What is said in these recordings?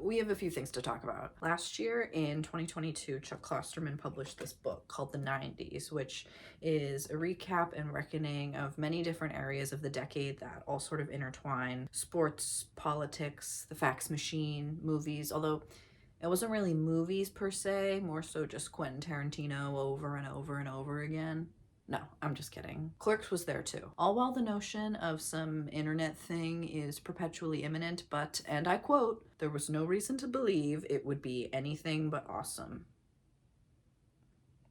we have a few things to talk about. Last year in 2022, Chuck Klosterman published this book called The 90s, which is a recap and reckoning of many different areas of the decade that all sort of intertwine: sports, politics, the fax machine, movies, although it wasn't really movies per se, more so just Quentin Tarantino over and over and over again. No, I'm just kidding. Clerks was there too. All while the notion of some internet thing is perpetually imminent, but, and I quote, "there was no reason to believe it would be anything but awesome."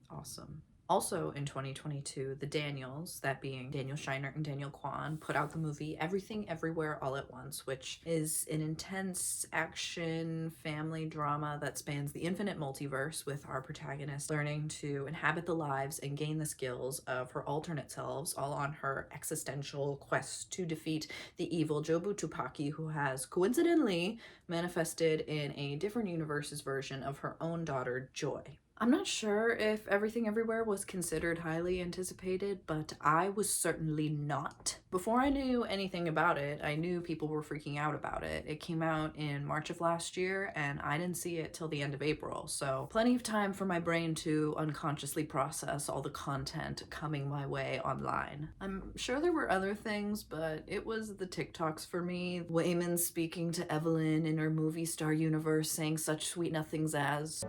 Awesome. Also in 2022, the Daniels, that being Daniel Scheinert and Daniel Kwan, put out the movie Everything Everywhere All at Once, which is an intense action family drama that spans the infinite multiverse, with our protagonist learning to inhabit the lives and gain the skills of her alternate selves, all on her existential quest to defeat the evil Jobu Tupaki, who has coincidentally manifested in a different universe's version of her own daughter, Joy. I'm not sure if Everything Everywhere was considered highly anticipated, but I was certainly not. Before I knew anything about it, I knew people were freaking out about it. It came out in March of last year, and I didn't see it till the end of April, so plenty of time for my brain to unconsciously process all the content coming my way online. I'm sure there were other things, but it was the TikToks for me. Wayman speaking to Evelyn in her movie star universe, saying such sweet nothings as,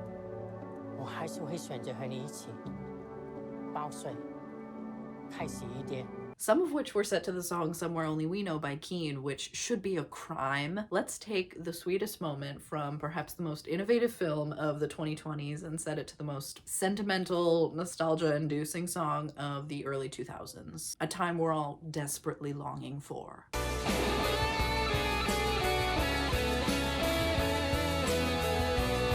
我还是会选择和你一起报税，开心一点。 some of which were set to the song Somewhere Only We Know by Keane, which should be a crime. Let's take the sweetest moment from perhaps the most innovative film of the 2020s and set it to the most sentimental, nostalgia-inducing song of the early 2000s. A time we're all desperately longing for.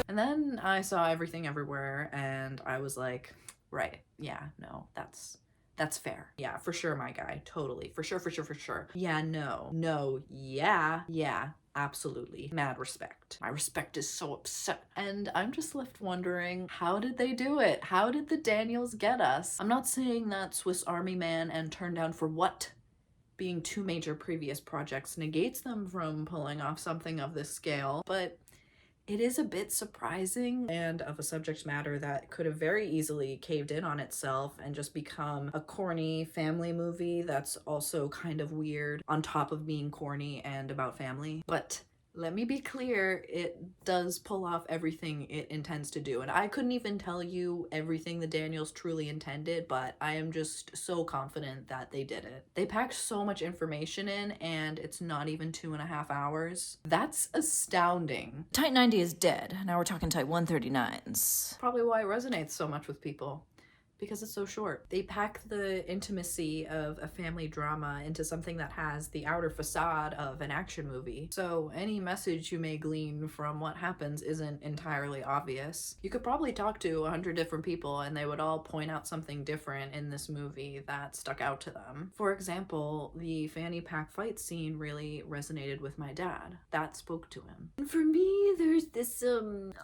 And then I saw Everything Everywhere and I was like, right, yeah, no, that's fair. Yeah, for sure, my guy, totally. For sure. Yeah, no, yeah, absolutely. Mad respect. My respect is so upset. And I'm just left wondering, how did they do it? How did the Daniels get us? I'm not saying that Swiss Army Man and Turn Down for What being two major previous projects negates them from pulling off something of this scale, but it is a bit surprising and of a subject matter that could have very easily caved in on itself and just become a corny family movie that's also kind of weird on top of being corny and about family. But let me be clear, it does pull off everything it intends to do. And I couldn't even tell you everything the Daniels truly intended, but I am just so confident that they did it. They packed so much information in, and it's not even 2.5 hours. That's astounding. Type 90 is dead. Now we're talking Type 139s. Probably why it resonates so much with people. Because it's so short. They pack the intimacy of a family drama into something that has the outer facade of an action movie. So any message you may glean from what happens isn't entirely obvious. You could probably talk to 100 different people and they would all point out something different in this movie that stuck out to them. For example, the fanny pack fight scene really resonated with my dad. That spoke to him. And for me, there's this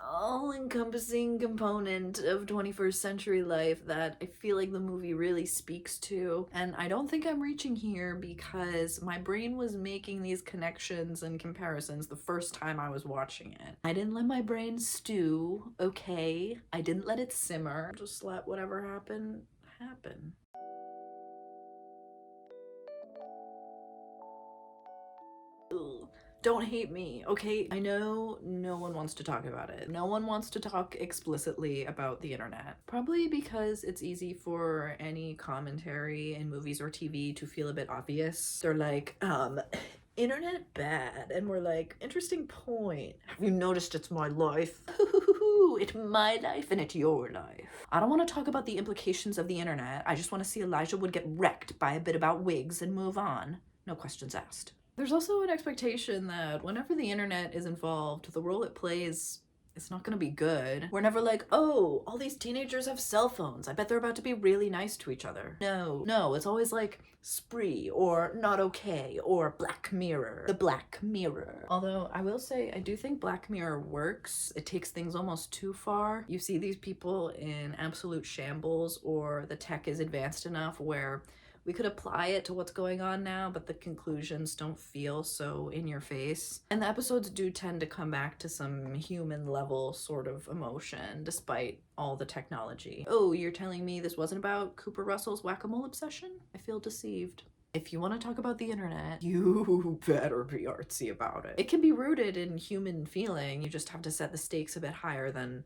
all-encompassing component of 21st century life that I feel like the movie really speaks to. And I don't think I'm reaching here because my brain was making these connections and comparisons the first time I was watching it. I didn't let my brain stew, okay? I didn't let it simmer. Just let whatever happened, happen. Ugh. Don't hate me, okay? I know no one wants to talk about it. No one wants to talk explicitly about the internet. Probably because it's easy for any commentary in movies or TV to feel a bit obvious. They're like, internet bad. And we're like, interesting point. Have you noticed it's my life? It's my life and it's your life. I don't want to talk about the implications of the internet. I just want to see Elijah Wood get wrecked by a bit about wigs and move on. No questions asked. There's also an expectation that whenever the internet is involved, the role it plays, it's not gonna be good. We're never like, oh, all these teenagers have cell phones. I bet they're about to be really nice to each other. No, it's always like spree or not okay or Black Mirror. The Black Mirror. Although I will say, I do think Black Mirror works. It takes things almost too far. You see these people in absolute shambles, or the tech is advanced enough where We could apply it to what's going on now, but the conclusions don't feel so in your face. And the episodes do tend to come back to some human level sort of emotion, despite all the technology. Oh, you're telling me this wasn't about Cooper Russell's whack-a-mole obsession? I feel deceived. If you want to talk about the internet, you better be artsy about it. It can be rooted in human feeling. You just have to set the stakes a bit higher than...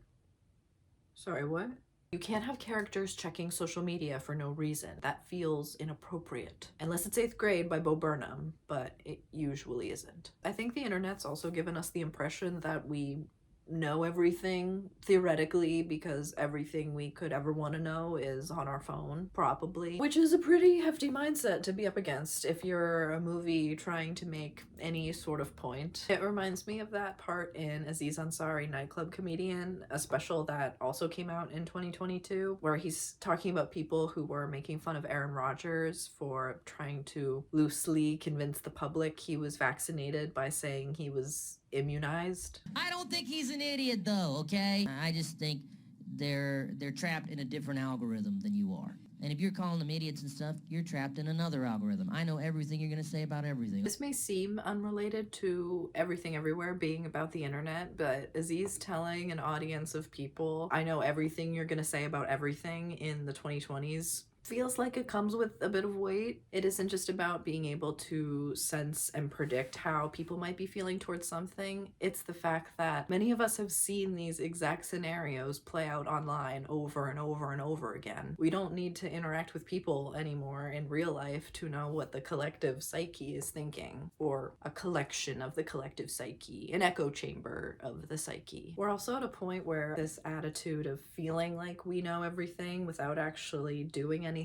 Sorry, what? You can't have characters checking social media for no reason. That feels inappropriate. Unless it's 8th Grade by Bo Burnham, but it usually isn't. I think the internet's also given us the impression that we know everything, theoretically, because everything we could ever want to know is on our phone, probably. Which is a pretty hefty mindset to be up against if you're a movie trying to make any sort of point. It reminds me of that part in Aziz Ansari, Nightclub Comedian, a special that also came out in 2022, where he's talking about people who were making fun of Aaron Rodgers for trying to loosely convince the public he was vaccinated by saying he was immunized. I don't think he's an idiot though, okay? I just think they're trapped in a different algorithm than you are. And if you're calling them idiots and stuff, you're trapped in another algorithm. I know everything you're gonna say about everything. This may seem unrelated to Everything Everywhere being about the internet, but Aziz telling an audience of people, I know everything you're gonna say about everything in the 2020s, feels like it comes with a bit of weight. It isn't just about being able to sense and predict how people might be feeling towards something. It's the fact that many of us have seen these exact scenarios play out online over and over and over again. We don't need to interact with people anymore in real life to know what the collective psyche is thinking, or a collection of the collective psyche, an echo chamber of the psyche. We're also at a point where this attitude of feeling like we know everything without actually doing anything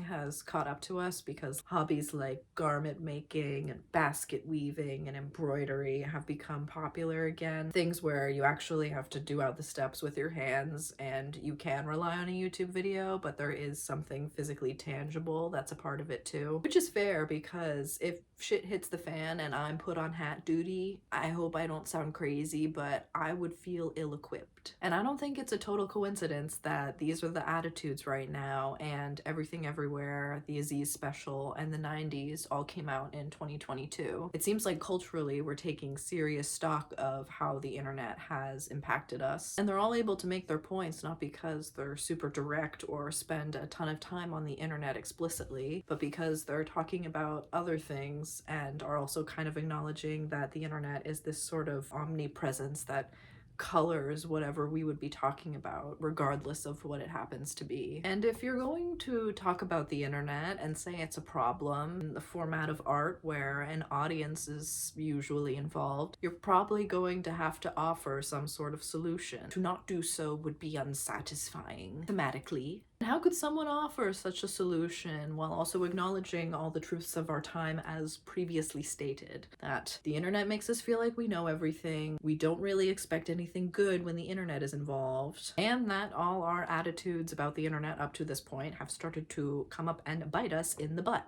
has caught up to us, because hobbies like garment making and basket weaving and embroidery have become popular again. Things where you actually have to do out the steps with your hands, and you can rely on a YouTube video, but there is something physically tangible that's a part of it too. Which is fair, because if shit hits the fan and I'm put on hat duty, I hope I don't sound crazy, but I would feel ill-equipped. And I don't think it's a total coincidence that these are the attitudes right now, and Everything Everywhere, the Aziz special, and the 90s all came out in 2022. It seems like culturally we're taking serious stock of how the internet has impacted us. And they're all able to make their points not because they're super direct or spend a ton of time on the internet explicitly, but because they're talking about other things and are also kind of acknowledging that the internet is this sort of omnipresence that colors whatever we would be talking about, regardless of what it happens to be. And if you're going to talk about the internet and say it's a problem in the format of art where an audience is usually involved, you're probably going to have to offer some sort of solution. To not do so would be unsatisfying thematically. And how could someone offer such a solution while also acknowledging all the truths of our time as previously stated? That the internet makes us feel like we know everything, we don't really expect anything good when the internet is involved, and that all our attitudes about the internet up to this point have started to come up and bite us in the butt.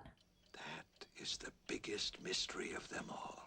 That is the biggest mystery of them all.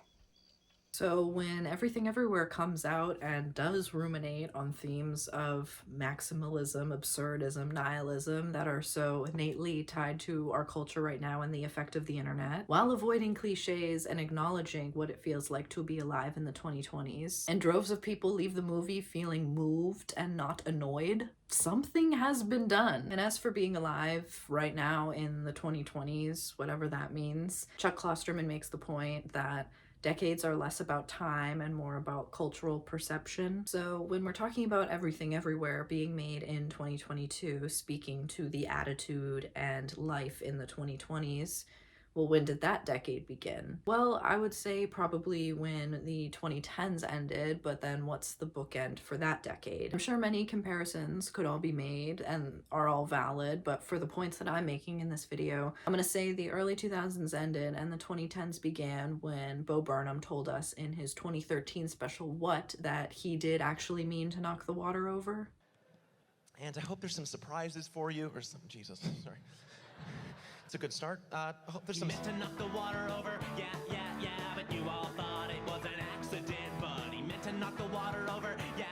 So when Everything Everywhere comes out and does ruminate on themes of maximalism, absurdism, nihilism that are so innately tied to our culture right now and the effect of the internet, while avoiding cliches and acknowledging what it feels like to be alive in the 2020s, and droves of people leave the movie feeling moved and not annoyed, something has been done. And as for being alive right now in the 2020s, whatever that means, Chuck Klosterman makes the point that decades are less about time and more about cultural perception. So when we're talking about Everything Everywhere being made in 2022, speaking to the attitude and life in the 2020s, well, when did that decade begin? Well, I would say probably when the 2010s ended, but then what's the bookend for that decade? I'm sure many comparisons could all be made and are all valid, but for the points that I'm making in this video, I'm gonna say the early 2000s ended and the 2010s began when Bo Burnham told us in his 2013 special What that he did actually mean to knock the water over. And I hope there's some surprises for you, or some, Jesus, sorry. It's a good start. I hope there's some... Meant to knock the water over, yeah, but you all thought it was an accident, but he meant to knock the water over, yeah,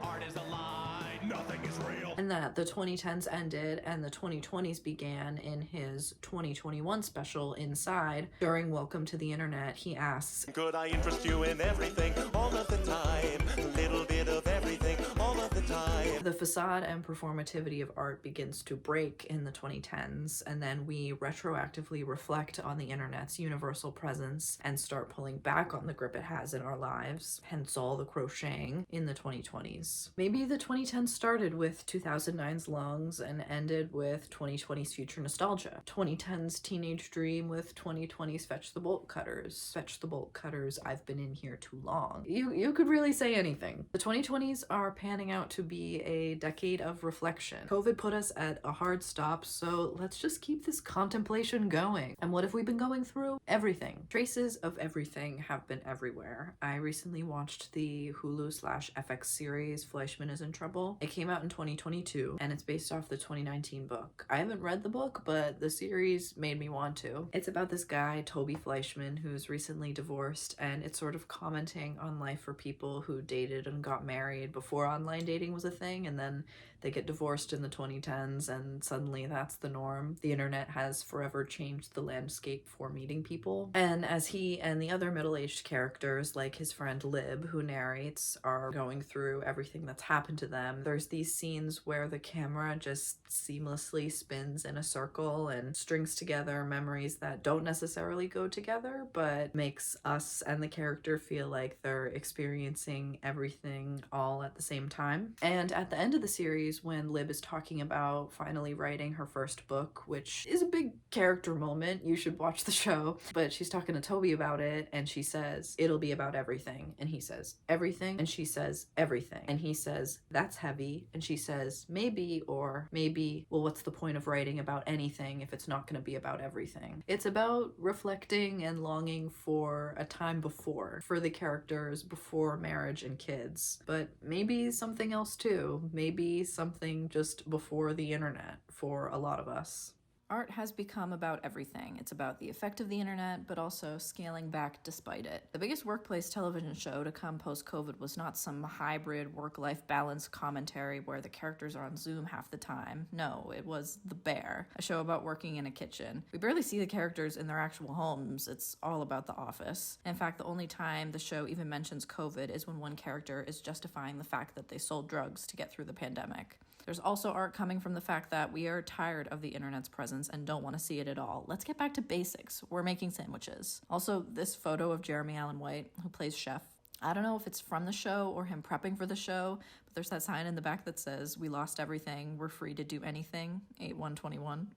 art is a lie, nothing is real. And that the 2010s ended and the 2020s began in his 2021 special, Inside, during Welcome to the Internet, he asks, Could I interest you in everything all of the time? A little bit of everything all of the time. the facade and performativity of art begins to break in the 2010s, and then we retroactively reflect on the internet's universal presence and start pulling back on the grip it has in our lives, hence all the crocheting in the 2020s. Maybe the 2010s started with 2009's Lungs and ended with 2020's Future Nostalgia. 2010's Teenage Dream with 2020's Fetch the Bolt Cutters. Fetch the Bolt Cutters, I've been in here too long. You could really say anything. The 2020s are panning out to be a decade of reflection. COVID put us at a hard stop, so let's just keep this contemplation going. And what have we been going through? Everything. Traces of everything have been everywhere. I recently watched the Hulu/FX series Fleischman is in Trouble. It came out in 2022, and it's based off the 2019 book. I haven't read the book, but the series made me want to. It's about this guy, Toby Fleischman, who's recently divorced, and it's sort of commenting on life for people who dated and got married before online dating was a thing, and then they get divorced in the 2010s, and suddenly that's the norm. The internet has forever changed the landscape for meeting people. And as he and the other middle-aged characters, like his friend Lib, who narrates, are going through everything that's happened to them, there's these scenes where the camera just seamlessly spins in a circle and strings together memories that don't necessarily go together, but makes us and the character feel like they're experiencing everything all at the same time. And at the end of the series, when Lib is talking about finally writing her first book, which is a big character moment, you should watch the show, but she's talking to Toby about it, and she says, it'll be about everything. And he says, everything? And she says, everything. And he says, that's heavy. And she says, maybe, or maybe, well, what's the point of writing about anything if it's not going to be about everything? It's about reflecting and longing for a time before, for the characters before marriage and kids, but maybe something else too. Maybe something just before the internet for a lot of us. Art has become about everything. It's about the effect of the internet, but also scaling back despite it. The biggest workplace television show to come post-COVID was not some hybrid work-life balance commentary where the characters are on Zoom half the time. No, it was The Bear, a show about working in a kitchen. We barely see the characters in their actual homes. It's all about the office. In fact, the only time the show even mentions COVID is when one character is justifying the fact that they sold drugs to get through the pandemic. There's also art coming from the fact that we are tired of the internet's presence and don't want to see it at all. Let's get back to basics. We're making sandwiches. Also, this photo of Jeremy Allen White, who plays Chef, I don't know if it's from the show or him prepping for the show, but there's that sign in the back that says, we lost everything, we're free to do anything, 8121.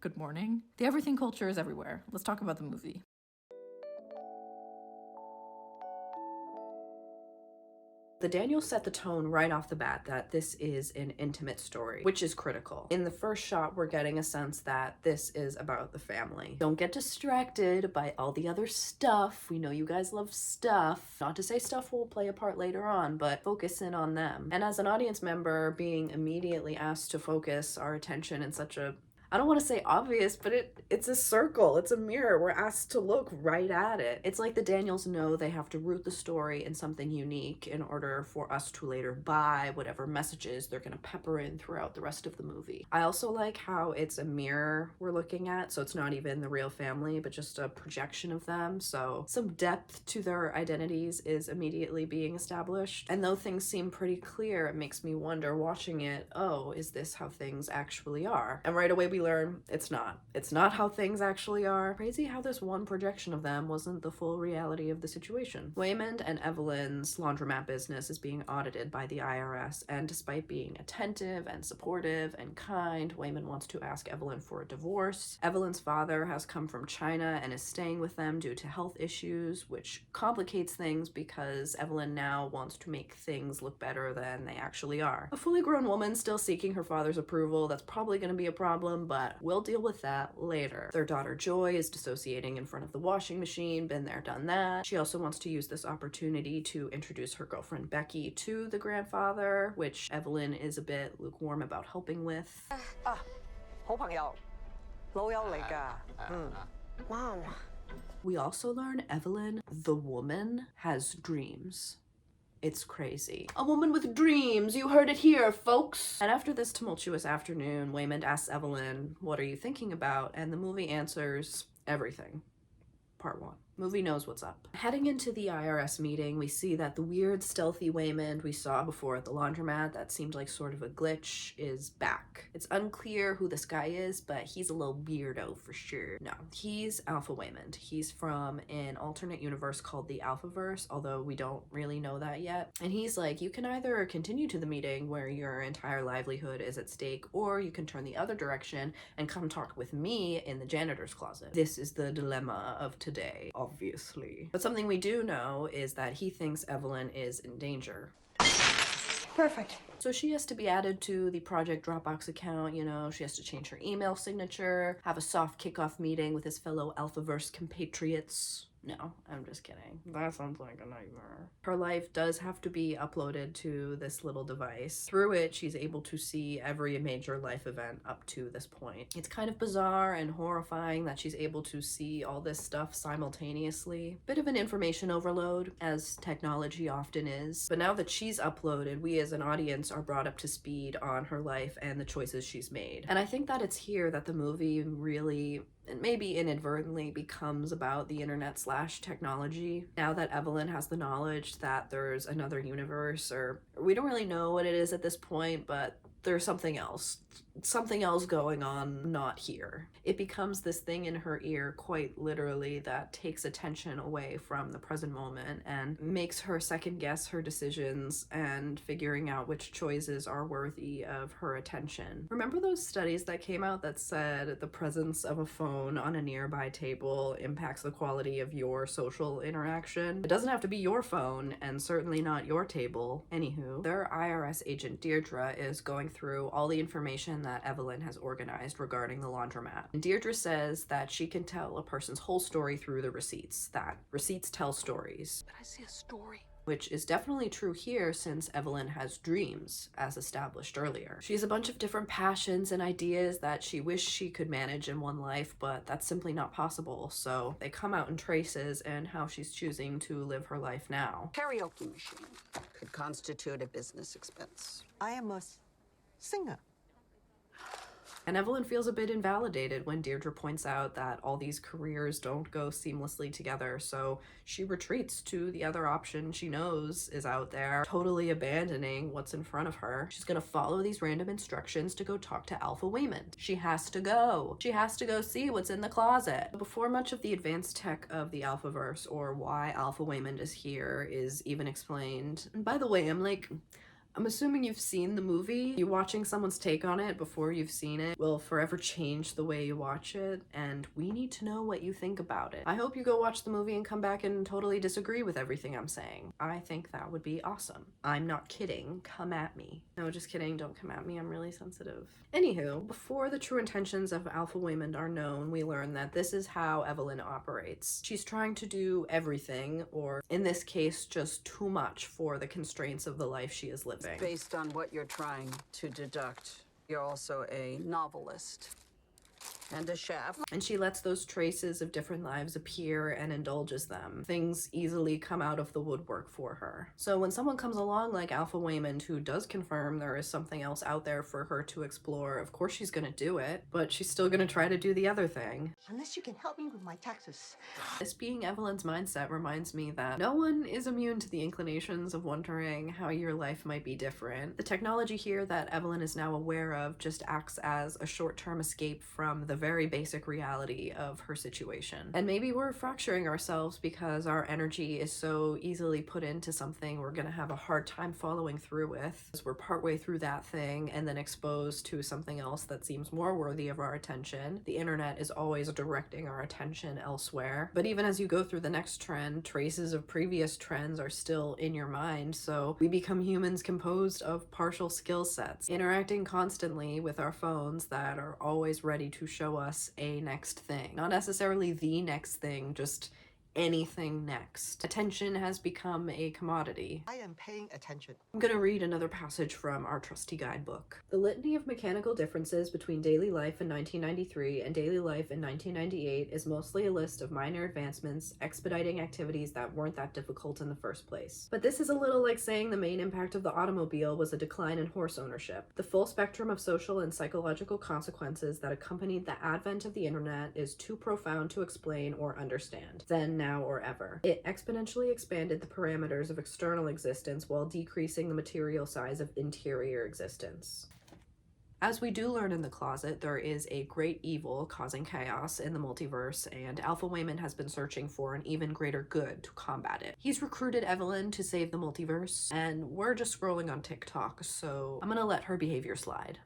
Good morning. The everything culture is everywhere. Let's talk about the movie. The Daniels set the tone right off the bat that this is an intimate story, which is critical. In the first shot, we're getting a sense that this is about the family. Don't get distracted by all the other stuff. We know you guys love stuff. Not to say stuff will play a part later on, but focus in on them. And as an audience member, being immediately asked to focus our attention in such a, I don't want to say obvious, but it's a circle, it's a mirror. We're asked to look right at it. It's like the Daniels know they have to root the story in something unique in order for us to later buy whatever messages they're gonna pepper in throughout the rest of the movie. I also like how it's a mirror we're looking at, so it's not even the real family, but just a projection of them. So some depth to their identities is immediately being established. And though things seem pretty clear, it makes me wonder watching it, oh, is this how things actually are? And right away we learn it's not. It's not how things actually are. Crazy how this one projection of them wasn't the full reality of the situation. Waymond and Evelyn's laundromat business is being audited by the IRS, and despite being attentive and supportive and kind, Waymond wants to ask Evelyn for a divorce. Evelyn's father has come from China and is staying with them due to health issues, which complicates things because Evelyn now wants to make things look better than they actually are. A fully grown woman still seeking her father's approval, that's probably going to be a problem, but we'll deal with that later. Their daughter Joy is dissociating in front of the washing machine, been there, done that. She also wants to use this opportunity to introduce her girlfriend Becky to the grandfather, which Evelyn is a bit lukewarm about helping with. 好朋友，老友嚟㗎。Mom. We also learn Evelyn, the woman, has dreams. It's crazy. A woman with dreams, you heard it here, folks. And after this tumultuous afternoon, Waymond asks Evelyn, what are you thinking about? And the movie answers, everything. Part 1. Movie knows what's up. Heading into the IRS meeting, we see that the weird, stealthy Waymond we saw before at the laundromat that seemed like sort of a glitch is back. It's unclear who this guy is, but he's a little weirdo for sure. No, he's Alpha Waymond. He's from an alternate universe called the Alphaverse, although we don't really know that yet. And he's like, you can either continue to the meeting where your entire livelihood is at stake, or you can turn the other direction and come talk with me in the janitor's closet. This is the dilemma of today, obviously. But something we do know is that he thinks Evelyn is in danger. Perfect. So she has to be added to the Project Dropbox account, you know, she has to change her email signature, have a soft kickoff meeting with his fellow Alphaverse compatriots. No, I'm just kidding. That sounds like a nightmare. Her life does have to be uploaded to this little device. Through it, she's able to see every major life event up to this point. It's kind of bizarre and horrifying that she's able to see all this stuff simultaneously. Bit of an information overload, as technology often is. But now that she's uploaded, we as an audience are brought up to speed on her life and the choices she's made. And I think that it's here that the movie really, and maybe inadvertently, becomes about the internet/technology. Now that Evelyn has the knowledge that there's another universe, or we don't really know what it is at this point, but there's something else going on, not here. It becomes this thing in her ear, quite literally, that takes attention away from the present moment and makes her second guess her decisions and figuring out which choices are worthy of her attention. Remember those studies that came out that said the presence of a phone on a nearby table impacts the quality of your social interaction? It doesn't have to be your phone, and certainly not your table. Anywho, their IRS agent Deirdre is going through all the information that Evelyn has organized regarding the laundromat. And Deirdre says that she can tell a person's whole story through the receipts, that receipts tell stories. But I see a story. Which is definitely true here since Evelyn has dreams, as established earlier. She has a bunch of different passions and ideas that she wished she could manage in one life, but that's simply not possible, so they come out in traces in how she's choosing to live her life now. Karaoke machine could constitute a business expense. I am a singer. And Evelyn feels a bit invalidated when Deirdre points out that all these careers don't go seamlessly together, so she retreats to the other option she knows is out there, totally abandoning what's in front of her. She's gonna follow these random instructions to go talk to Alpha Waymond. She has to go. She has to go see what's in the closet. Before much of the advanced tech of the Alphaverse or why Alpha Waymond is here is even explained. And by the way, I'm assuming you've seen the movie. You watching someone's take on it before you've seen it will forever change the way you watch it, and we need to know what you think about it. I hope you go watch the movie and come back and totally disagree with everything I'm saying. I think that would be awesome. I'm not kidding. Come at me. No, just kidding. Don't come at me. I'm really sensitive. Anywho, before the true intentions of Alpha Waymond are known, we learn that this is how Evelyn operates. She's trying to do everything, or in this case, just too much for the constraints of the life she is living. Based on what you're trying to deduct, you're also a novelist and a chef. And she lets those traces of different lives appear and indulges them. Things easily come out of the woodwork for her. So when someone comes along like Alpha Waymond, who does confirm there is something else out there for her to explore, of course she's gonna do it, but she's still gonna try to do the other thing. Unless you can help me with my taxes. This being Evelyn's mindset reminds me that no one is immune to the inclinations of wondering how your life might be different. The technology here that Evelyn is now aware of just acts as a short-term escape from the very basic reality of her situation. And maybe we're fracturing ourselves because our energy is so easily put into something we're gonna have a hard time following through with. As we're partway through that thing and then exposed to something else that seems more worthy of our attention. The internet is always directing our attention elsewhere. But even as you go through the next trend, traces of previous trends are still in your mind, so we become humans composed of partial skill sets, interacting constantly with our phones that are always ready to show us a next thing. Not necessarily the next thing, just anything next. Attention has become a commodity. I am paying attention. I'm gonna read another passage from our trusty guidebook. The litany of mechanical differences between daily life in 1993 and daily life in 1998 is mostly a list of minor advancements expediting activities that weren't that difficult in the first place. But this is a little like saying the main impact of the automobile was a decline in horse ownership. The full spectrum of social and psychological consequences that accompanied the advent of the internet is too profound to explain or understand, then, now, or ever. It exponentially expanded the parameters of external existence while decreasing the material size of interior existence. As we do learn in the closet, there is a great evil causing chaos in the multiverse, and Alpha Wayman has been searching for an even greater good to combat it. He's recruited Evelyn to save the multiverse, and we're just scrolling on TikTok, so I'm gonna let her behavior slide.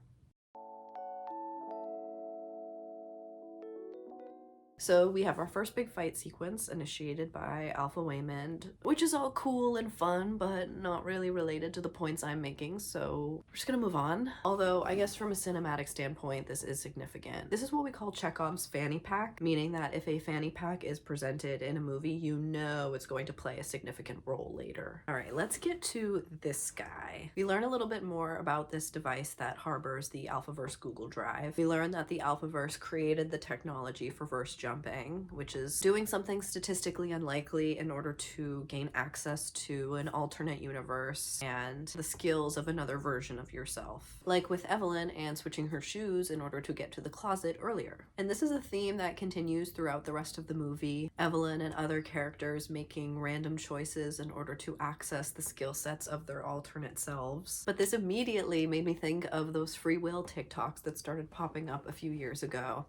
So we have our first big fight sequence initiated by Alpha Wayman, which is all cool and fun, but not really related to the points I'm making, so we're just gonna move on. Although, I guess from a cinematic standpoint, this is significant. This is what we call Chekhov's fanny pack, meaning that if a fanny pack is presented in a movie, you know it's going to play a significant role later. All right, let's get to this guy. We learn a little bit more about this device that harbors the Alphaverse Google Drive. We learn that the Alphaverse created the technology for verse jumping, which is doing something statistically unlikely in order to gain access to an alternate universe and the skills of another version of yourself. Like with Evelyn and switching her shoes in order to get to the closet earlier. And this is a theme that continues throughout the rest of the movie. Evelyn and other characters making random choices in order to access the skill sets of their alternate selves. But this immediately made me think of those free will TikToks that started popping up a few years ago.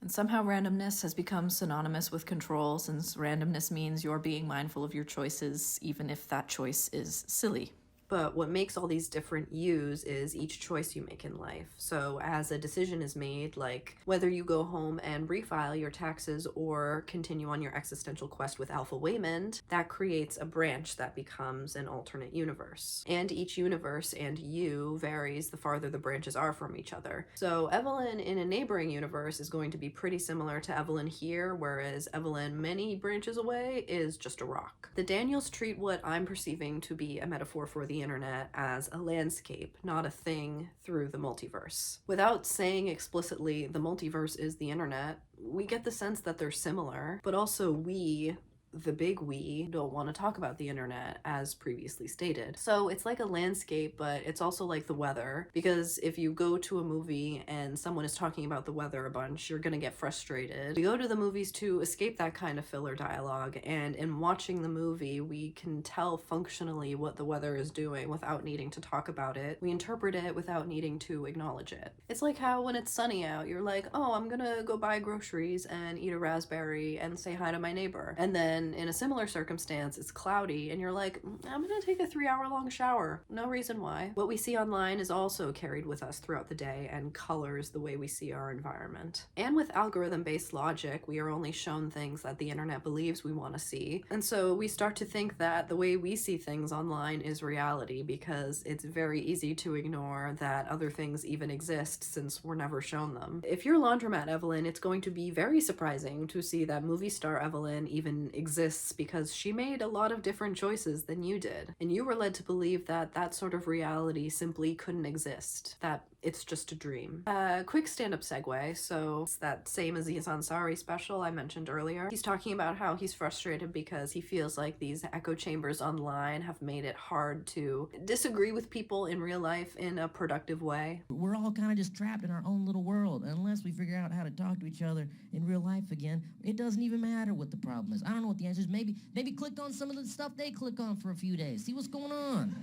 And somehow randomness has become synonymous with control, since randomness means you're being mindful of your choices, even if that choice is silly. But what makes all these different yous is each choice you make in life. So as a decision is made, like whether you go home and refile your taxes or continue on your existential quest with Alpha Wayman, that creates a branch that becomes an alternate universe. And each universe and you varies the farther the branches are from each other. So Evelyn in a neighboring universe is going to be pretty similar to Evelyn here, whereas Evelyn many branches away is just a rock. The Daniels treat what I'm perceiving to be a metaphor for the internet as a landscape, not a thing through the multiverse. Without saying explicitly the multiverse is the internet, we get the sense that they're similar, but also we, the big we, don't want to talk about the internet as previously stated. So it's like a landscape, but it's also like the weather, because if you go to a movie and someone is talking about the weather a bunch, you're gonna get frustrated. We go to the movies to escape that kind of filler dialogue, and in watching the movie, we can tell functionally what the weather is doing without needing to talk about it. We interpret it without needing to acknowledge it. It's like how when it's sunny out, you're like, oh, I'm gonna go buy groceries and eat a raspberry and say hi to my neighbor. And then in a similar circumstance, it's cloudy and you're like, I'm gonna take a 3-hour-long shower. No reason why. What we see online is also carried with us throughout the day and colors the way we see our environment. And with algorithm-based logic, we are only shown things that the internet believes we want to see. And so we start to think that the way we see things online is reality, because it's very easy to ignore that other things even exist since we're never shown them. If you're Laundromat Evelyn, it's going to be very surprising to see that movie star Evelyn even exists, because she made a lot of different choices than you did. And you were led to believe that that sort of reality simply couldn't exist, that it's just a dream. Quick stand-up segue, so it's that same Aziz Ansari special I mentioned earlier. He's talking about how he's frustrated because he feels like these echo chambers online have made it hard to disagree with people in real life in a productive way. We're all kind of just trapped in our own little world. Unless we figure out how to talk to each other in real life again, it doesn't even matter what the problem is. I don't know what the answer is. Maybe click on some of the stuff they click on for a few days. See what's going on.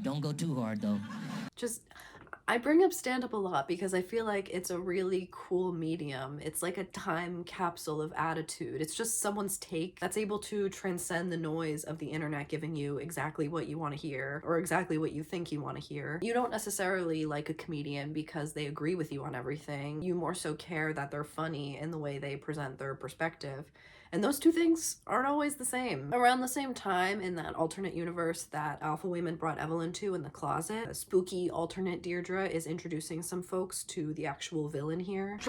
Don't go too hard, though. I bring up stand-up a lot because I feel like it's a really cool medium. It's like a time capsule of attitude. It's just someone's take that's able to transcend the noise of the internet giving you exactly what you want to hear or exactly what you think you want to hear. You don't necessarily like a comedian because they agree with you on everything. You more so care that they're funny in the way they present their perspective. And those two things aren't always the same. Around the same time, in that alternate universe that Alpha Waymond brought Evelyn to in the closet, a spooky alternate Deirdre is introducing some folks to the actual villain here.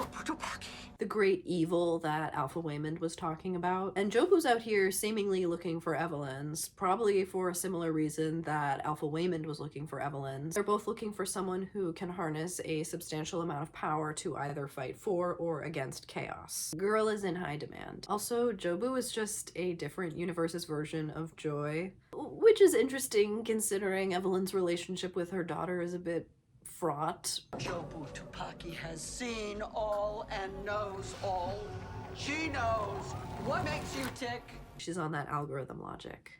The great evil that Alpha Waymond was talking about. And Jobu's out here seemingly looking for Evelyn's, probably for a similar reason that Alpha Waymond was looking for Evelyn's. They're both looking for someone who can harness a substantial amount of power to either fight for or against chaos. Girl is in high demand. Also, Jobu is just a different universe's version of Joy, which is interesting considering Evelyn's relationship with her daughter is a bit fraught. Jobu Tupaki has seen all and knows all. She knows what makes you tick. She's on that algorithm logic.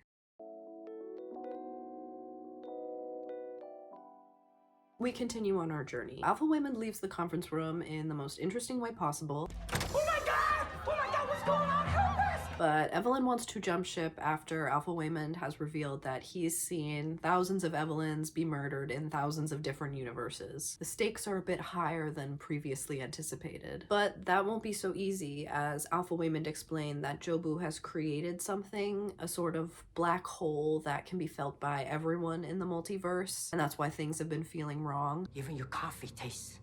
We continue on our journey. Alpha Waymond leaves the conference room in the most interesting way possible. Oh my god! Oh my god, what's going on? Help us! But Evelyn wants to jump ship after Alpha Waymond has revealed that he's seen thousands of Evelyns be murdered in thousands of different universes. The stakes are a bit higher than previously anticipated. But that won't be so easy, as Alpha Waymond explained that Jobu has created something, a sort of black hole that can be felt by everyone in the multiverse, and that's why things have been feeling wrong. Even your coffee tastes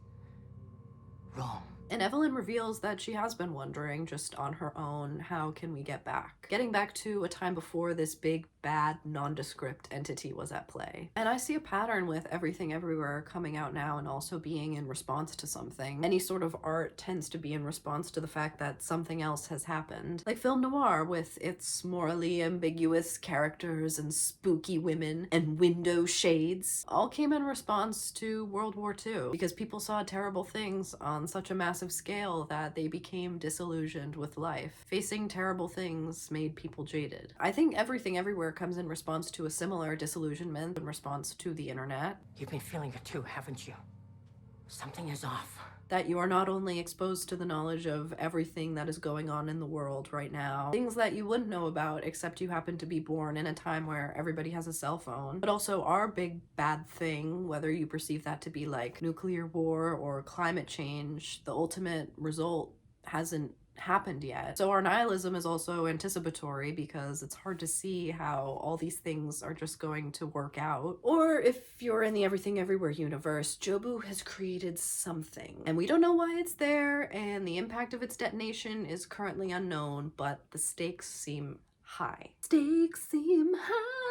wrong. And Evelyn reveals that she has been wondering, just on her own, how can we get back? Getting back to a time before this big, bad, nondescript entity was at play. And I see a pattern with Everything Everywhere coming out now and also being in response to something. Any sort of art tends to be in response to the fact that something else has happened. Like film noir, with its morally ambiguous characters and spooky women and window shades, all came in response to World War II, because people saw terrible things on such a massive scale that they became disillusioned with life. Facing terrible things made people jaded. I think Everything Everywhere comes in response to a similar disillusionment in response to the internet. You've been feeling it too, haven't you? Something is off. That you are not only exposed to the knowledge of everything that is going on in the world right now, things that you wouldn't know about except you happen to be born in a time where everybody has a cell phone, but also our big bad thing, whether you perceive that to be like nuclear war or climate change, the ultimate result hasn't happened yet. So our nihilism is also anticipatory because it's hard to see how all these things are just going to work out. Or if you're in the Everything Everywhere universe, Jobu has created something and we don't know why it's there, and the impact of its detonation is currently unknown, but the stakes seem high. Stakes seem high.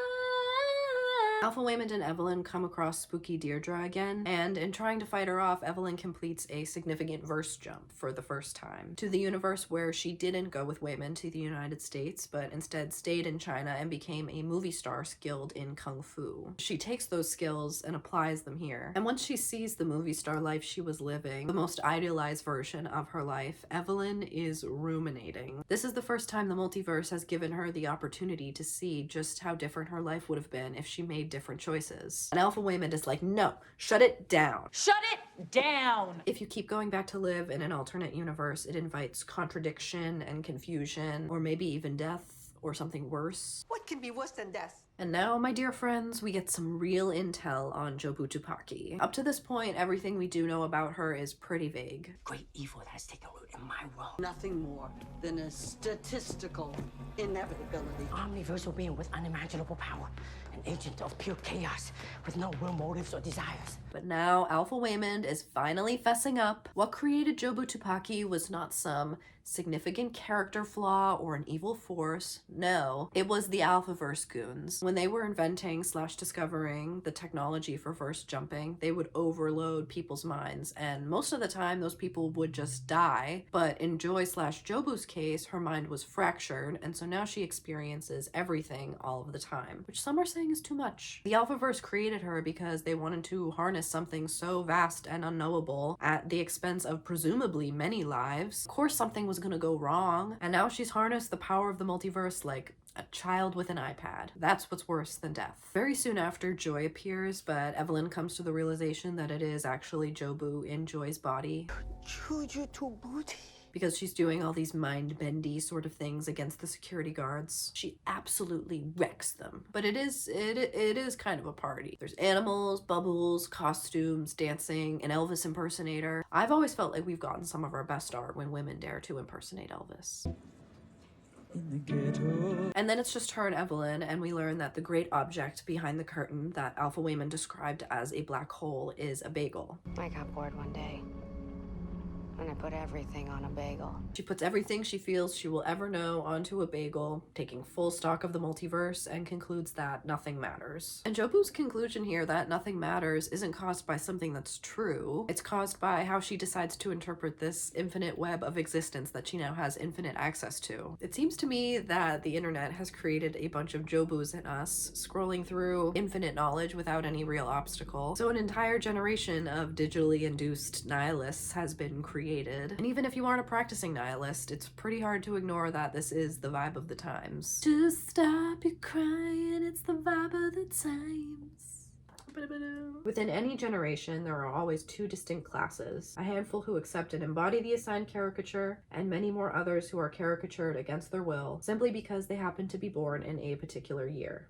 Alpha Waymond and Evelyn come across spooky Deirdre again, and in trying to fight her off, Evelyn completes a significant verse jump for the first time to the universe where she didn't go with Waymond to the United States, but instead stayed in China and became a movie star skilled in Kung Fu. She takes those skills and applies them here, and once she sees the movie star life she was living, the most idealized version of her life, Evelyn is ruminating. This is the first time the multiverse has given her the opportunity to see just how different her life would have been if she made different choices. And Alpha Waymond is like, no, shut it down. Shut it down! If you keep going back to live in an alternate universe, it invites contradiction and confusion, or maybe even death, or something worse. What can be worse than death? And now, my dear friends, we get some real intel on Jobu Tupaki. Up to this point, everything we do know about her is pretty vague. Great evil that has taken root in my world. Nothing more than a statistical inevitability. Omniversal being with unimaginable power. An agent of pure chaos with no real motives or desires. But now, Alpha Waymond is finally fessing up. What created Jobu Tupaki was not some significant character flaw or an evil force. No, it was the Alphaverse goons. When they were inventing / discovering the technology for verse jumping, they would overload people's minds, and most of the time those people would just die. But in Joy / Jobu's case, her mind was fractured, and so now she experiences everything all of the time, which some are saying is too much. The Alphaverse created her because they wanted to harness something so vast and unknowable at the expense of presumably many lives. Of course something was gonna go wrong, and now she's harnessed the power of the multiverse like a child with an iPad. That's what's worse than death. Very soon after, Joy appears, but Evelyn comes to the realization that it is actually Jobu in Joy's body. Because she's doing all these mind-bendy sort of things against the security guards. She absolutely wrecks them. But it is kind of a party. There's animals, bubbles, costumes, dancing, an Elvis impersonator. I've always felt like we've gotten some of our best art when women dare to impersonate Elvis. in the ghetto. And then it's just her and Evelyn, and we learn that the great object behind the curtain that Alpha Wayman described as a black hole is a bagel. I got bored one day, and I put everything on a bagel. She puts everything she feels she will ever know onto a bagel, taking full stock of the multiverse, and concludes that nothing matters. And Jobu's conclusion here that nothing matters isn't caused by something that's true. It's caused by how she decides to interpret this infinite web of existence that she now has infinite access to. It seems to me that the internet has created a bunch of Jobus in us, scrolling through infinite knowledge without any real obstacle. So an entire generation of digitally induced nihilists has been created. And even if you aren't a practicing nihilist, it's pretty hard to ignore that this is the vibe of the times. Just stop your crying, it's the vibe of the times. Within any generation, there are always two distinct classes. A handful who accept and embody the assigned caricature, and many more others who are caricatured against their will, simply because they happen to be born in a particular year.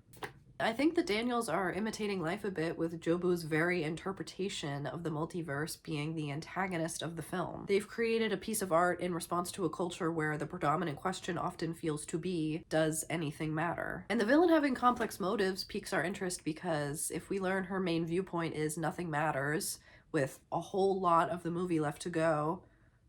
I think the Daniels are imitating life a bit with Jobu's very interpretation of the multiverse being the antagonist of the film. They've created a piece of art in response to a culture where the predominant question often feels to be, does anything matter? And the villain having complex motives piques our interest because if we learn her main viewpoint is nothing matters, with a whole lot of the movie left to go,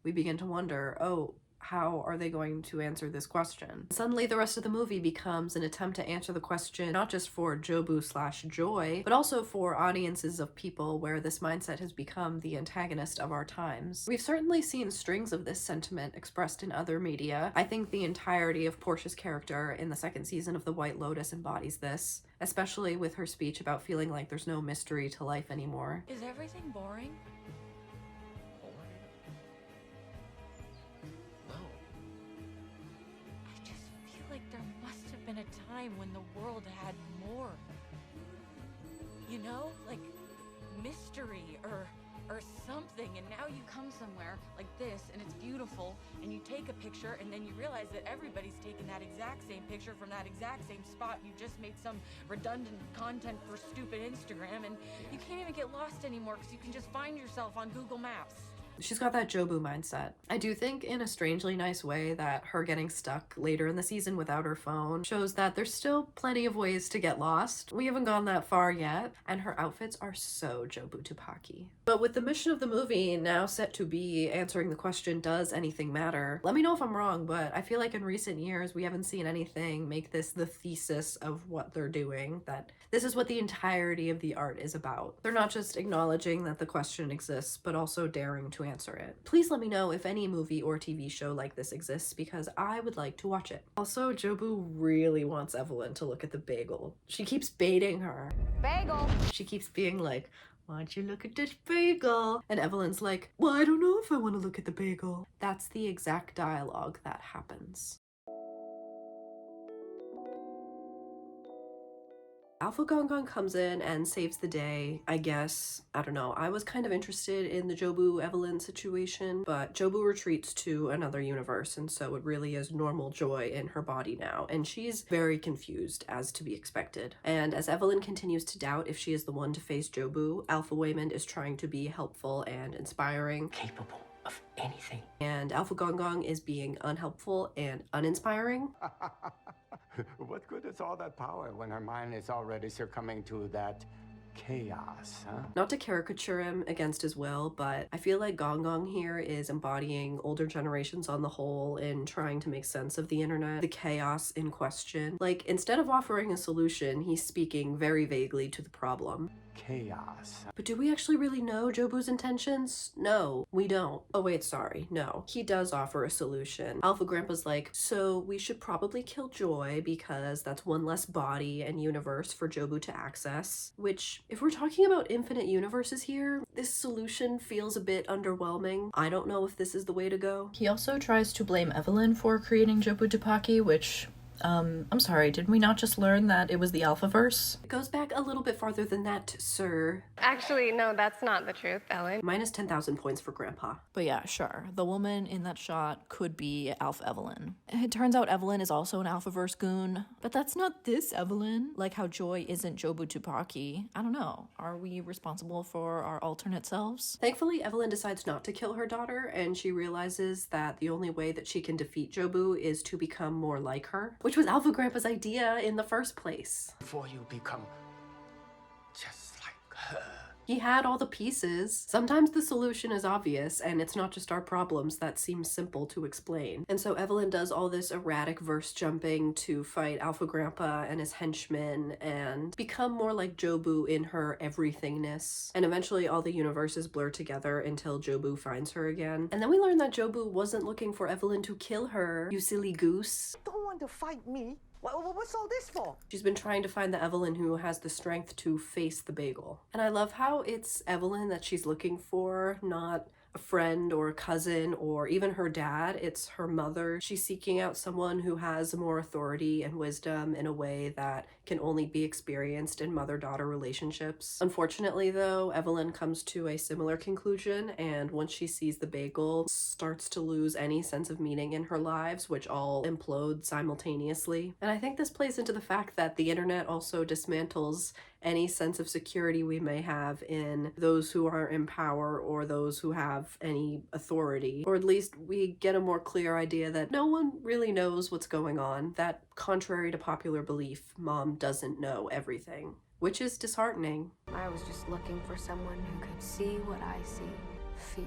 we begin to wonder, oh, how are they going to answer this question? Suddenly the rest of the movie becomes an attempt to answer the question not just for Jobu/Joy, but also for audiences of people where this mindset has become the antagonist of our times. We've certainly seen strings of this sentiment expressed in other media. I think the entirety of Portia's character in the second season of The White Lotus embodies this, especially with her speech about feeling like there's no mystery to life anymore. Is everything boring? A time when the world had more, you know, like mystery or something, and now you come somewhere like this and it's beautiful and you take a picture and then you realize that everybody's taken that exact same picture from that exact same spot. You just made some redundant content for stupid Instagram and you can't even get lost anymore because you can just find yourself on Google Maps. She's got that Jobu mindset. I do think in a strangely nice way that her getting stuck later in the season without her phone shows that there's still plenty of ways to get lost. We haven't gone that far yet, and her outfits are so Jobu Tupaki. But with the mission of the movie now set to be answering the question, does anything matter? Let me know if I'm wrong, but I feel like in recent years we haven't seen anything make this the thesis of what they're doing, that this is what the entirety of the art is about. They're not just acknowledging that the question exists, but also daring to answer it. Please let me know if any movie or TV show like this exists because I would like to watch it. Also, Jobu really wants Evelyn to look at the bagel. She keeps baiting her. Bagel! She keeps being like, why don't you look at this bagel? And Evelyn's like, well, I don't know if I want to look at the bagel. That's the exact dialogue that happens. Alpha Gong Gong comes in and saves the day, I guess. I don't know. I was kind of interested in the Jobu-Evelyn situation, but Jobu retreats to another universe, and so it really is normal Joy in her body now, and she's very confused, as to be expected. And as Evelyn continues to doubt if she is the one to face Jobu, Alpha Waymond is trying to be helpful and inspiring. Capable of anything. And Alpha Gong Gong is being unhelpful and uninspiring. What good is all that power when her mind is already succumbing to that chaos, huh? Not to caricature him against his will, but I feel like Gong Gong here is embodying older generations on the whole in trying to make sense of the internet, the chaos in question. Like, instead of offering a solution, he's speaking very vaguely to the problem. Chaos. But do we actually really know Jobu's intentions? No, we don't. Oh wait, sorry, no. He does offer a solution. Alpha Grandpa's like, so we should probably kill Joy because that's one less body and universe for Jobu to access. Which, if we're talking about infinite universes here, this solution feels a bit underwhelming. I don't know if this is the way to go. He also tries to blame Evelyn for creating Jobu Tupaki, which I'm sorry, did we not just learn that it was the Alphaverse? It goes back a little bit farther than that, sir. Actually, no, that's not the truth, Ellen. Minus 10,000 points for Grandpa. But yeah, sure. The woman in that shot could be Alph Evelyn. It turns out Evelyn is also an Alphaverse goon, but that's not this Evelyn. Like how Joy isn't Jobu Tupaki. I don't know. Are we responsible for our alternate selves? Thankfully, Evelyn decides not to kill her daughter, and she realizes that the only way that she can defeat Jobu is to become more like her, which was Alpha Grandpa's idea in the first place. Before you become just like her. He had all the pieces. Sometimes the solution is obvious, and it's not just our problems that seem simple to explain. And so Evelyn does all this erratic verse jumping to fight Alpha Grandpa and his henchmen and become more like Jobu in her everythingness. And eventually all the universes blur together until Jobu finds her again. And then we learn that Jobu wasn't looking for Evelyn to kill her, you silly goose. Don't want to fight me. What's all this for? She's been trying to find the Evelyn who has the strength to face the bagel. And I love how it's Evelyn that she's looking for, not a friend or a cousin or even her dad. It's her mother. She's seeking out someone who has more authority and wisdom in a way that can only be experienced in mother-daughter relationships. Unfortunately, though, Evelyn comes to a similar conclusion, and once she sees the bagel, starts to lose any sense of meaning in her lives, which all implode simultaneously. And I think this plays into the fact that the internet also dismantles any sense of security we may have in those who are in power or those who have any authority. Or at least we get a more clear idea that no one really knows what's going on, that contrary to popular belief, Mom doesn't know everything, which is disheartening. I was just looking for someone who could see what I see, feel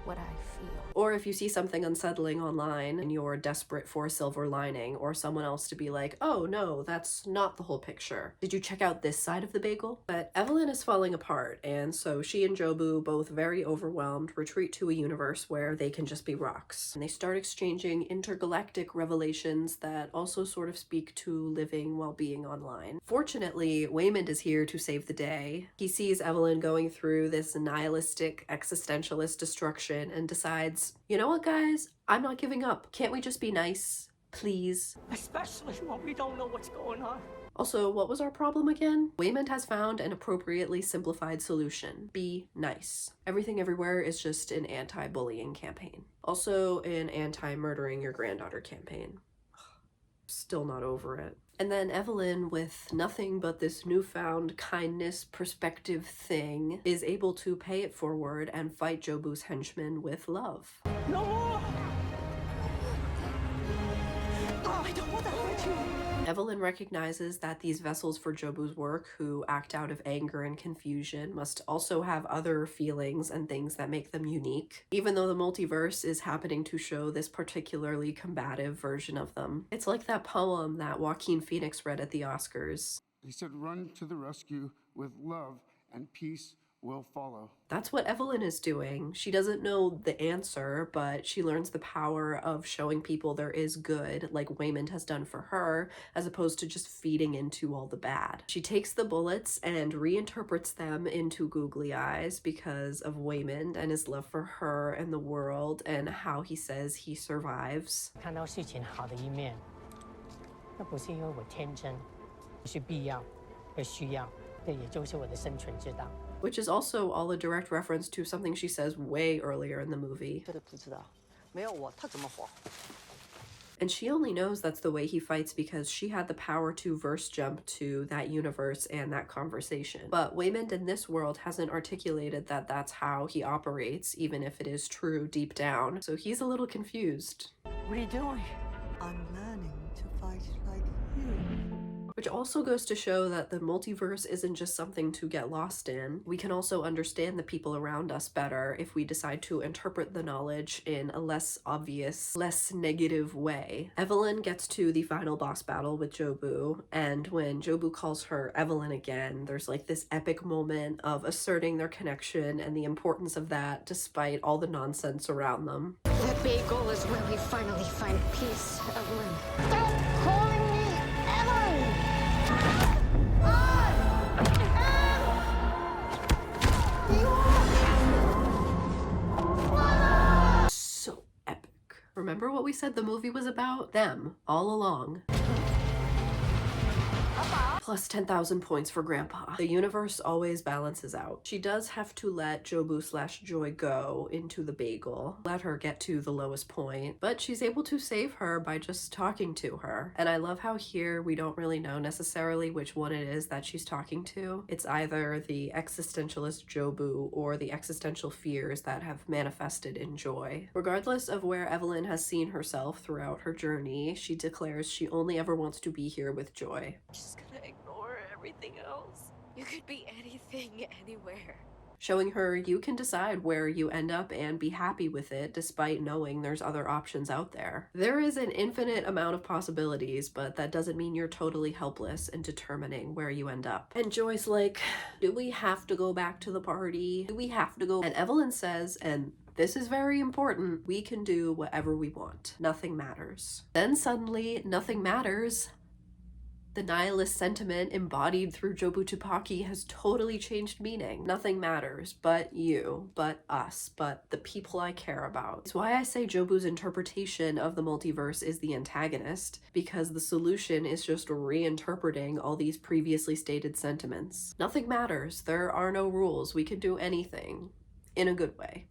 what I feel. Or if you see something unsettling online and you're desperate for a silver lining, or someone else to be like, oh no, that's not the whole picture. Did you check out this side of the bagel? But Evelyn is falling apart, and so she and Jobu, both very overwhelmed, retreat to a universe where they can just be rocks. And they start exchanging intergalactic revelations that also sort of speak to living while being online. Fortunately, Waymond is here to save the day. He sees Evelyn going through this nihilistic, existentialist destruction and decides, you know what, guys? I'm not giving up. Can't we just be nice? Please? Especially when we don't know what's going on. Also, what was our problem again? Waymond has found an appropriately simplified solution. Be nice. Everything Everywhere is just an anti-bullying campaign. Also, an anti-murdering your granddaughter campaign. Still not over it. And then Evelyn, with nothing but this newfound kindness perspective thing, is able to pay it forward and fight Jobu's henchmen with love. No more! Oh, I don't want to hurt you! Evelyn recognizes that these vessels for Jobu's work, who act out of anger and confusion, must also have other feelings and things that make them unique, even though the multiverse is happening to show this particularly combative version of them. It's like that poem that Joaquin Phoenix read at the Oscars. He said, "Run to the rescue with love and peace will follow." That's what Evelyn is doing. She doesn't know the answer, but she learns the power of showing people there is good, like Waymond has done for her, as opposed to just feeding into all the bad. She takes the bullets and reinterprets them into googly eyes because of Waymond and his love for her and the world and how he says he survives. 看到事情好的一面，那不是因为我天真，是必要，而需要，这也就是我的生存之道。 Which is also all a direct reference to something she says way earlier in the movie. 不知道，没有我他怎么活？ And she only knows that's the way he fights because she had the power to verse jump to that universe and that conversation. But Waymond in this world hasn't articulated that that's how he operates, even if it is true deep down. So he's a little confused. What are you doing? I'm learning to fight like you. Which also goes to show that the multiverse isn't just something to get lost in. We can also understand the people around us better if we decide to interpret the knowledge in a less obvious, less negative way. Evelyn gets to the final boss battle with Jobu, and when Jobu calls her Evelyn again, there's like this epic moment of asserting their connection and the importance of that despite all the nonsense around them. The big goal is where we finally find peace, Evelyn. Stop calling me Evelyn! So epic. remember what we said the movie was about? Them, all along. Plus 10,000 points for Grandpa. The universe always balances out. She does have to let Jobu/Joy go into the bagel, let her get to the lowest point, but she's able to save her by just talking to her. And I love how here we don't really know necessarily which one it is that she's talking to. It's either the existentialist Jobu or the existential fears that have manifested in Joy. Regardless of where Evelyn has seen herself throughout her journey, she declares she only ever wants to be here with Joy. Just gonna ignore everything else. You could be anything, anywhere. Showing her you can decide where you end up and be happy with it despite knowing there's other options out there. There is an infinite amount of possibilities, but that doesn't mean you're totally helpless in determining where you end up. And Joy's like, do we have to go back to the party? Do we have to go? And Evelyn says, and this is very important, we can do whatever we want. Nothing matters. Then suddenly, nothing matters. The nihilist sentiment embodied through Jobu Tupaki has totally changed meaning. Nothing matters but you, but us, but the people I care about. It's why I say Jobu's interpretation of the multiverse is the antagonist, because the solution is just reinterpreting all these previously stated sentiments. Nothing matters. There are no rules. We can do anything. In a good way.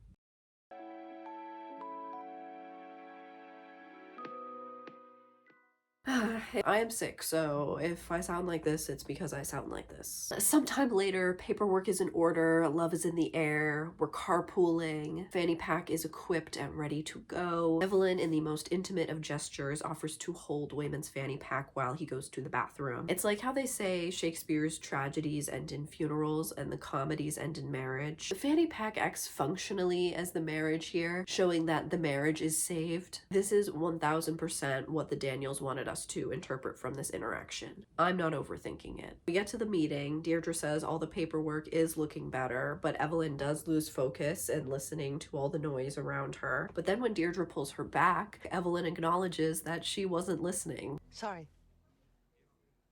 I am sick, so if I sound like this, it's because I sound like this. Sometime later, paperwork is in order, love is in the air, we're carpooling, fanny pack is equipped and ready to go. Evelyn, in the most intimate of gestures, offers to hold Wayman's fanny pack while he goes to the bathroom. It's like how they say Shakespeare's tragedies end in funerals and the comedies end in marriage. The fanny pack acts functionally as the marriage here, showing that the marriage is saved. This is 1000% what the Daniels wanted us to interpret from this interaction. I'm not overthinking it. We get to the meeting. Deirdre says all the paperwork is looking better, but Evelyn does lose focus and listening to all the noise around her. But then when Deirdre pulls her back, Evelyn acknowledges that she wasn't listening. Sorry.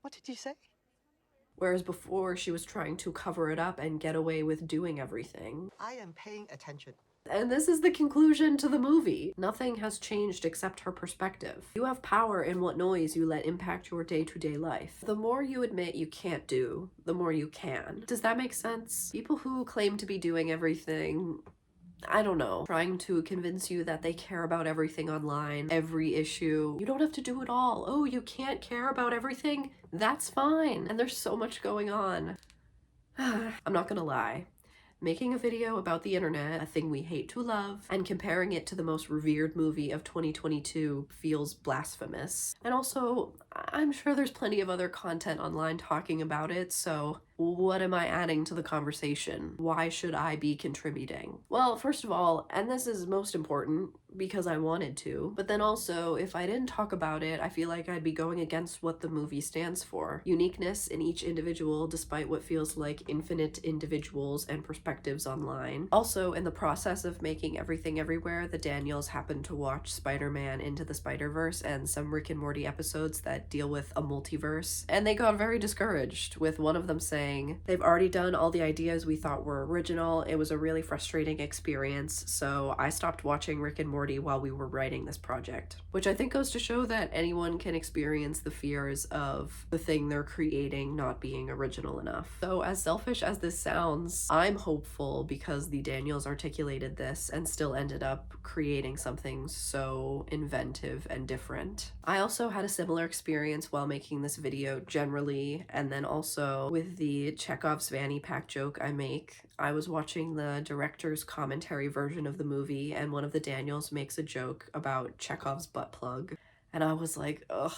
What did you say? Whereas before she was trying to cover it up and get away with doing everything. I am paying attention. And this is the conclusion to the movie. Nothing has changed except her perspective. You have power in what noise you let impact your day-to-day life. The more you admit you can't do, the more you can. Does that make sense? People who claim to be doing everything, I don't know, trying to convince you that they care about everything online, every issue. You don't have to do it all. Oh, you can't care about everything? That's fine. And there's so much going on. I'm not gonna lie. Making a video about the internet, a thing we hate to love, and comparing it to the most revered movie of 2022 feels blasphemous. And also, I'm sure there's plenty of other content online talking about it, so what am I adding to the conversation? Why should I be contributing? Well, first of all, and this is most important, because I wanted to, but then also, if I didn't talk about it, I feel like I'd be going against what the movie stands for. Uniqueness in each individual, despite what feels like infinite individuals and perspectives online. Also, in the process of making Everything Everywhere, the Daniels happened to watch Spider-Man Into the Spider-Verse and some Rick and Morty episodes that deal with a multiverse, and they got very discouraged, with one of them saying, they've already done all the ideas we thought were original, it was a really frustrating experience, so I stopped watching Rick and Morty while we were writing this project. Which I think goes to show that anyone can experience the fears of the thing they're creating not being original enough. So as selfish as this sounds, I'm hopeful because the Daniels articulated this and still ended up creating something so inventive and different. I also had a similar experience while making this video generally, and then also with the Chekhov's fanny pack joke I make. I was watching the director's commentary version of the movie, and one of the Daniels makes a joke about Chekhov's butt plug, and I was like, ugh.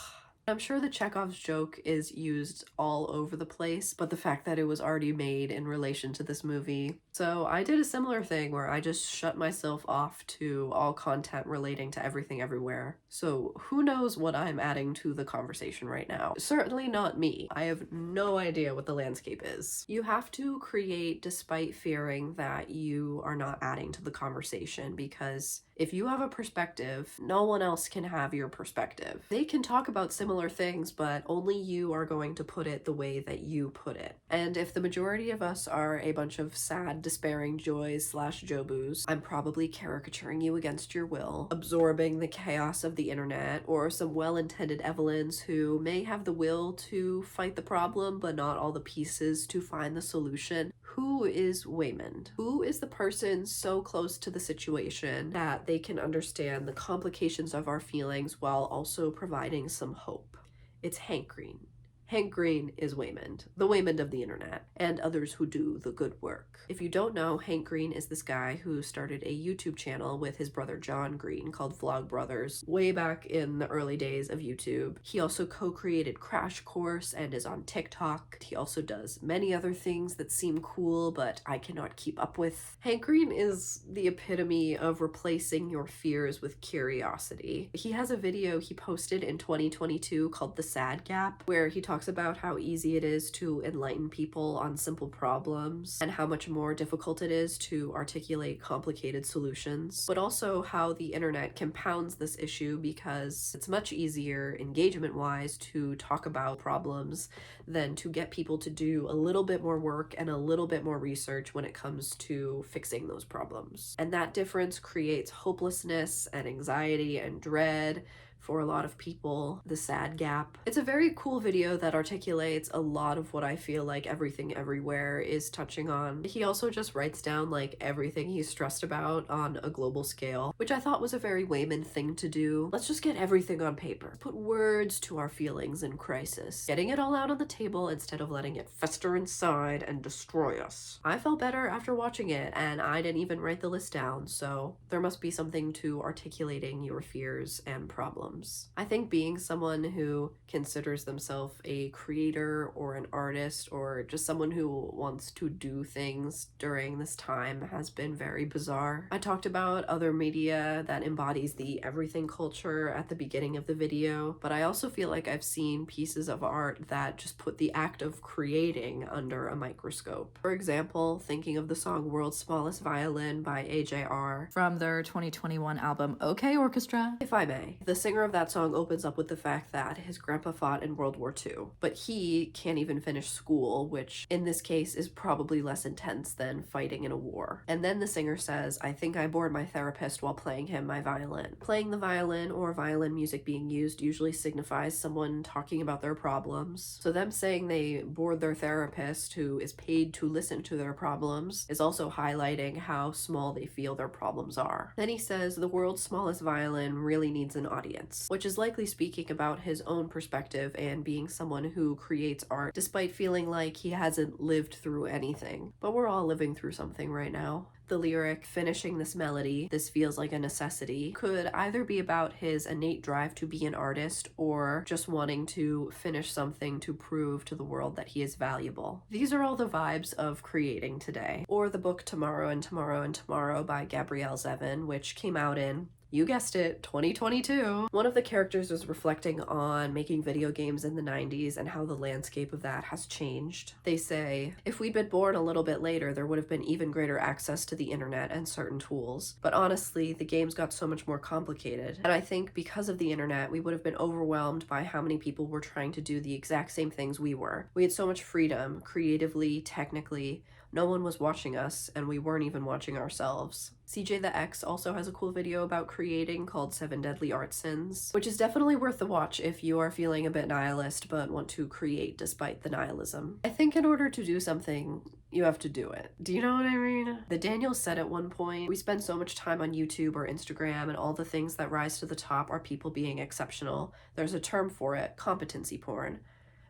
I'm sure the Chekhov's joke is used all over the place, but the fact that it was already made in relation to this movie. So I did a similar thing where I just shut myself off to all content relating to Everything Everywhere. So who knows what I'm adding to the conversation right now? Certainly not me. I have no idea what the landscape is. You have to create despite fearing that you are not adding to the conversation, because If you have a perspective, no one else can have your perspective. They can talk about similar things, but only you are going to put it the way that you put it. And if the majority of us are a bunch of sad, despairing joys / jobus, I'm probably caricaturing you against your will, absorbing the chaos of the internet, or some well-intended Evelyns who may have the will to fight the problem, but not all the pieces to find the solution. Who is Waymond? Who is the person so close to the situation that they can understand the complications of our feelings while also providing some hope? It's Hank Green. Hank Green is Waymond, the Waymond of the internet, and others who do the good work. If you don't know, Hank Green is this guy who started a YouTube channel with his brother John Green called Vlog Brothers way back in the early days of YouTube. He also co-created Crash Course and is on TikTok. He also does many other things that seem cool, but I cannot keep up with. Hank Green is the epitome of replacing your fears with curiosity. He has a video he posted in 2022 called The Sad Gap, where he talks about how easy it is to enlighten people on simple problems and how much more difficult it is to articulate complicated solutions, but also how the internet compounds this issue because it's much easier engagement-wise to talk about problems than to get people to do a little bit more work and a little bit more research when it comes to fixing those problems. And that difference creates hopelessness and anxiety and dread for a lot of people, the sad gap. It's a very cool video that articulates a lot of what I feel like Everything Everywhere is touching on. He also just writes down like everything he's stressed about on a global scale, which I thought was a very Waymond thing to do. Let's just get everything on paper. Put words to our feelings in crisis. Getting it all out on the table instead of letting it fester inside and destroy us. I felt better after watching it, and I didn't even write the list down, so there must be something to articulating your fears and problems. I think being someone who considers themselves a creator or an artist or just someone who wants to do things during this time has been very bizarre. I talked about other media that embodies the everything culture at the beginning of the video, but I also feel like I've seen pieces of art that just put the act of creating under a microscope. For example, thinking of the song World's Smallest Violin by AJR from their 2021 album OK Orchestra. If I may, the singer of that song opens up with the fact that his grandpa fought in World War II, but he can't even finish school, which in this case is probably less intense than fighting in a war. And then the singer says, I think I bored my therapist while playing him my violin. Playing the violin or violin music being used usually signifies someone talking about their problems. So them saying they bored their therapist, who is paid to listen to their problems, is also highlighting how small they feel their problems are. Then he says the world's smallest violin really needs an audience, which is likely speaking about his own perspective and being someone who creates art despite feeling like he hasn't lived through anything. But we're all living through something right now. The lyric, finishing this melody, this feels like a necessity, could either be about his innate drive to be an artist or just wanting to finish something to prove to the world that he is valuable. These are all the vibes of creating today. Or the book Tomorrow and Tomorrow and Tomorrow by Gabrielle Zevin, which came out in, you guessed it, 2022. One of the characters was reflecting on making video games in the 90s and how the landscape of that has changed. They say, if we'd been born a little bit later, there would have been even greater access to the internet and certain tools. But honestly, the games got so much more complicated. And I think because of the internet, we would have been overwhelmed by how many people were trying to do the exact same things we were. We had so much freedom, creatively, technically. No one was watching us, and we weren't even watching ourselves. CJ the X also has a cool video about creating called 7 Deadly Art Sins, which is definitely worth the watch if you are feeling a bit nihilist but want to create despite the nihilism. I think in order to do something, you have to do it. Do you know what I mean? The Daniel said at one point, we spend so much time on YouTube or Instagram and all the things that rise to the top are people being exceptional. There's a term for it, competency porn.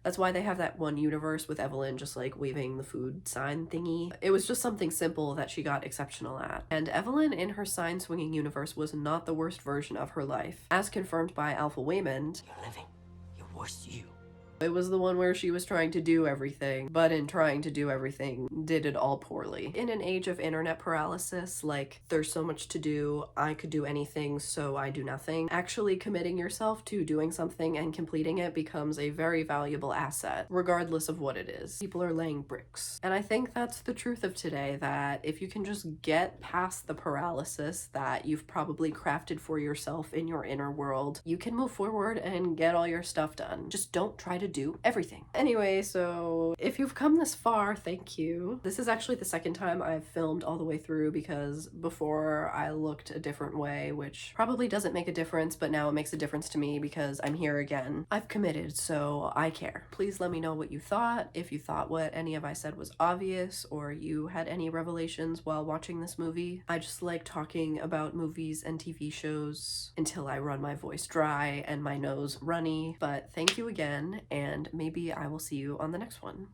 That's why they have that one universe with Evelyn just like waving the food sign thingy. It was just something simple that she got exceptional at. And Evelyn in her sign swinging universe was not the worst version of her life. As confirmed by Alpha Waymond, you're living your worst you. It was the one where she was trying to do everything, but in trying to do everything, did it all poorly. In an age of internet paralysis, like, there's so much to do, I could do anything, so I do nothing. Actually committing yourself to doing something and completing it becomes a very valuable asset, regardless of what it is. People are laying bricks. And I think that's the truth of today, that if you can just get past the paralysis that you've probably crafted for yourself in your inner world, you can move forward and get all your stuff done. Just don't try to do everything. Anyway, so if you've come this far, thank you. This is actually the second time I've filmed all the way through, because before I looked a different way, which probably doesn't make a difference, but now it makes a difference to me because I'm here again. I've committed, so I care. Please let me know what you thought, if you thought what any of I said was obvious, or you had any revelations while watching this movie. I just like talking about movies and TV shows until I run my voice dry and my nose runny, but thank you again, and maybe I will see you on the next one.